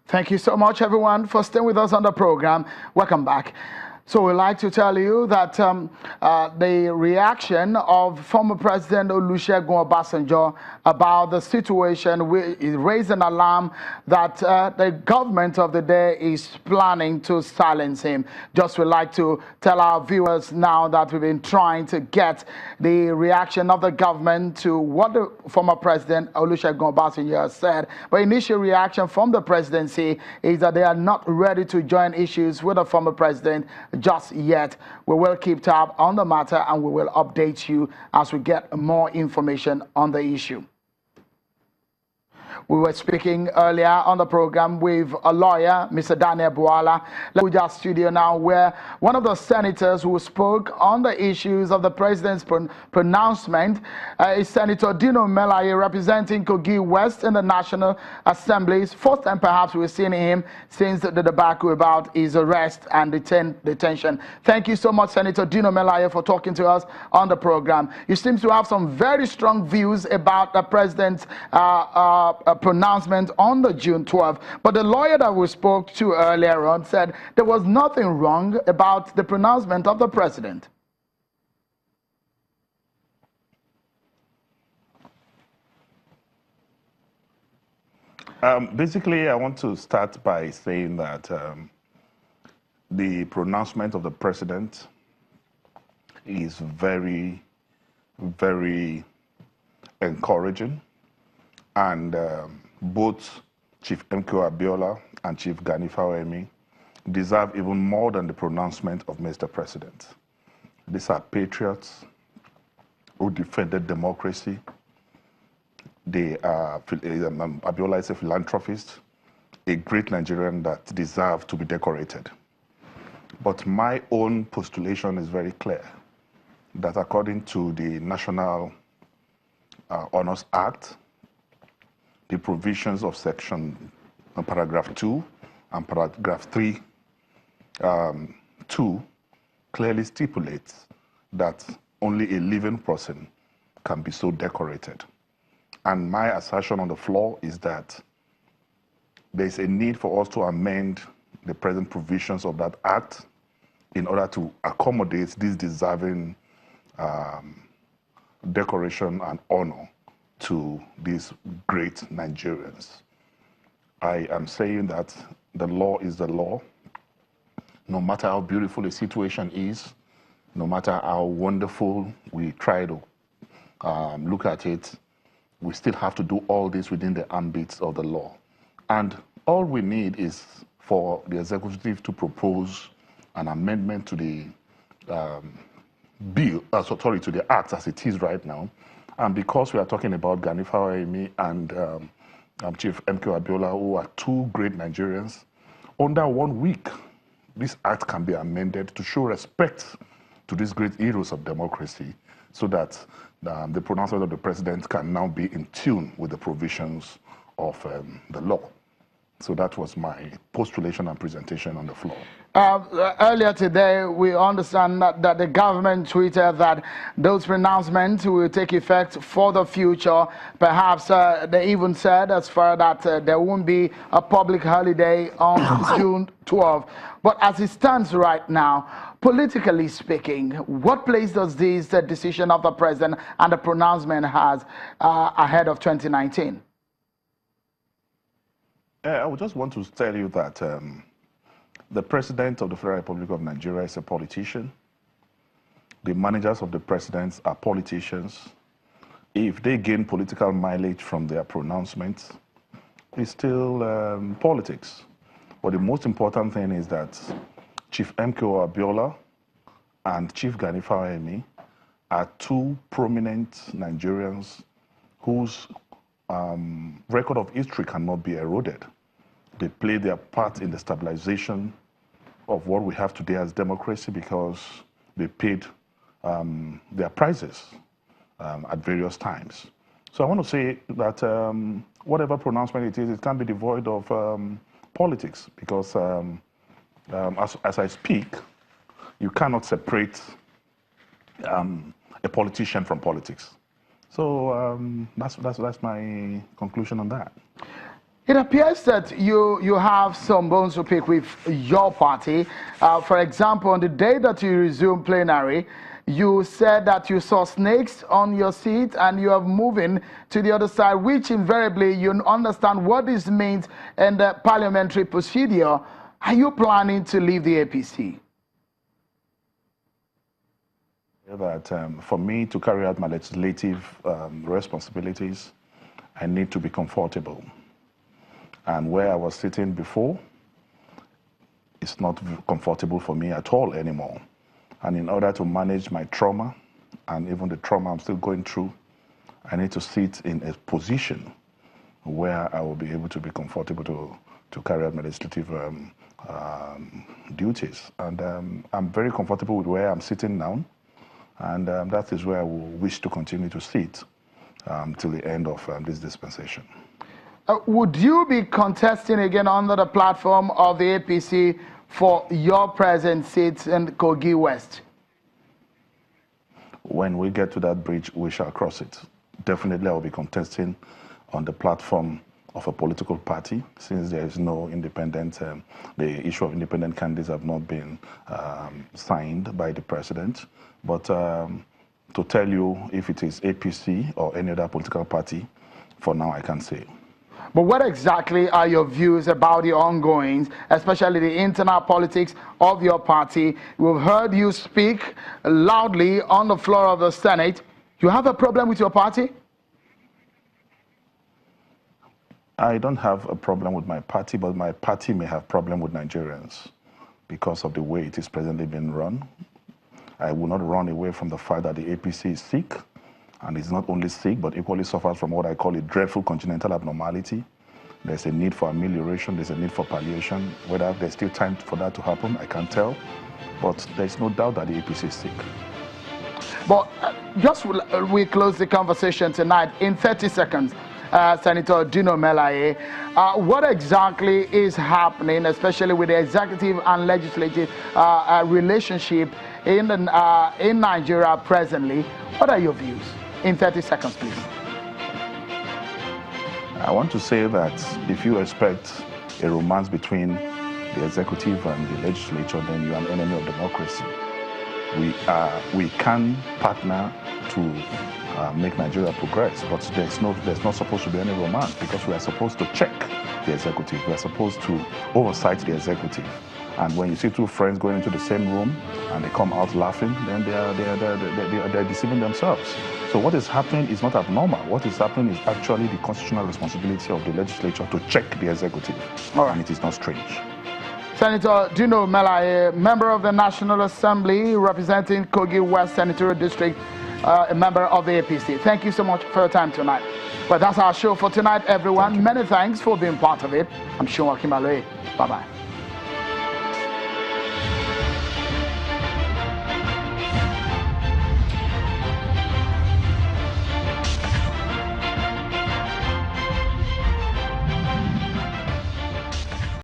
Thank you so much, everyone, for staying with us on the program. Welcome back. So we'd like to tell you that the reaction of former President Olusegun Obasanjo about the situation raised an alarm that the government of the day is planning to silence him. Just would like to tell our viewers now that we've been trying to get the reaction of the government to what the former President Olusegun Obasanjo has said. But initial reaction from the presidency is that they are not ready to join issues with the former president just yet. We will keep tab on the matter and we will update you as we get more information on the issue. We were speaking earlier on the program with a lawyer, Mr. Daniel Buala. Let's go to our studio now, where one of the senators who spoke on the issues of the president's pronouncement is Senator Dino Meleye, representing Kogi West in the National Assembly. First time perhaps we're seeing him since the debacle about his arrest and detention. Thank you so much, Senator Dino Meleye, for talking to us on the program. You seem to have some very strong views about the president's pronouncement on the June 12th. But the lawyer that we spoke to earlier on said there was nothing wrong about the pronouncement of the president. Basically, I want to start by saying that the pronouncement of the president is very, very encouraging. And both Chief MK Abiola and Chief Gani Fawehinmi deserve even more than the pronouncement of Mr. President. These are patriots who defended democracy. They are, Abiola is a philanthropist, a great Nigerian that deserves to be decorated. But my own postulation is very clear, that according to the National Honors Act, the provisions of section paragraph 2 and paragraph 3, 2 clearly stipulates that only a living person can be so decorated. And my assertion on the floor is that there's a need for us to amend the present provisions of that act in order to accommodate this deserving decoration and honor to these great Nigerians. I am saying that the law is the law. No matter how beautiful a situation is, no matter how wonderful we try to look at it, we still have to do all this within the ambit of the law. And all we need is for the executive to propose an amendment to the bill, to the act as it is right now. And because we are talking about Gani Fawehinmi and Chief MK Abiola, who are two great Nigerians, under 1 week, this act can be amended to show respect to these great heroes of democracy so that the pronouncement of the president can now be in tune with the provisions of the law. So that was my postulation and presentation on the floor. Earlier today, we understand that the government tweeted that those pronouncements will take effect for the future. Perhaps they even said as far that there won't be a public holiday on June 12th. But as it stands right now, politically speaking, what place does this decision of the president and the pronouncement has ahead of 2019? I would just want to tell you that the President of the Federal Republic of Nigeria is a politician. The managers of the presidents are politicians. If they gain political mileage from their pronouncements, it's still politics. But the most important thing is that Chief MK Abiola and Chief Gani Fawehinmi are two prominent Nigerians whose record of history cannot be eroded. They play their part in the stabilization of what we have today as democracy because they paid their prices at various times. So I want to say that whatever pronouncement it is, it can't be devoid of politics because as I speak, you cannot separate a politician from politics. So that's my conclusion on that. It appears that you have some bones to pick with your party. For example, on the day that you resumed plenary, you said that you saw snakes on your seat and you are moving to the other side, which invariably you understand what this means in the parliamentary procedure. Are you planning to leave the APC? That for me to carry out my legislative responsibilities, I need to be comfortable. And where I was sitting before, it's not comfortable for me at all anymore. And in order to manage my trauma, and even the trauma I'm still going through, I need to sit in a position where I will be able to be comfortable to carry out my legislative duties. And I'm very comfortable with where I'm sitting now. And that is where I will wish to continue to sit till the end of this dispensation. Would you be contesting again under the platform of the APC for your present seats in Kogi West? When we get to that bridge, we shall cross it. Definitely, I will be contesting on the platform of a political party, since there is no independent, the issue of independent candidates have not been signed by the president. But to tell you if it is APC or any other political party, for now I can't say. But what exactly are your views about the ongoings, especially the internal politics of your party? We've heard you speak loudly on the floor of the Senate. You have a problem with your party? I don't have a problem with my party, but my party may have problem with Nigerians because of the way it is presently being run. I will not run away from the fact that the APC is sick, and it's not only sick, but equally suffers from what I call a dreadful congenital abnormality. There's a need for amelioration, there's a need for palliation. Whether there's still time for that to happen, I can't tell. But there's no doubt that the APC is sick. But just we close the conversation tonight in 30 seconds. Senator Dino meleye, what exactly is happening, especially with the executive and legislative relationship in Nigeria presently? What are your views? In 30 seconds, please. I want to say that if you expect a romance between the executive and the legislature, then you are an enemy of democracy. We can partner to make Nigeria progress, but there's not supposed to be any romance, because we are supposed to check the executive. We are supposed to oversight the executive. And when you see two friends going into the same room and they come out laughing, then they're deceiving themselves. So what is happening is not abnormal. What is happening is actually the constitutional responsibility of the legislature to check the executive. All right. And it is not strange. Senator Dino meleye, member of the National Assembly, representing Kogi West Senatorial District, a member of the APC. Thank you so much for your time tonight. Well, that's our show for tonight, everyone. Many thanks for being part of it. I'm Sean Kimaloe. Bye-bye.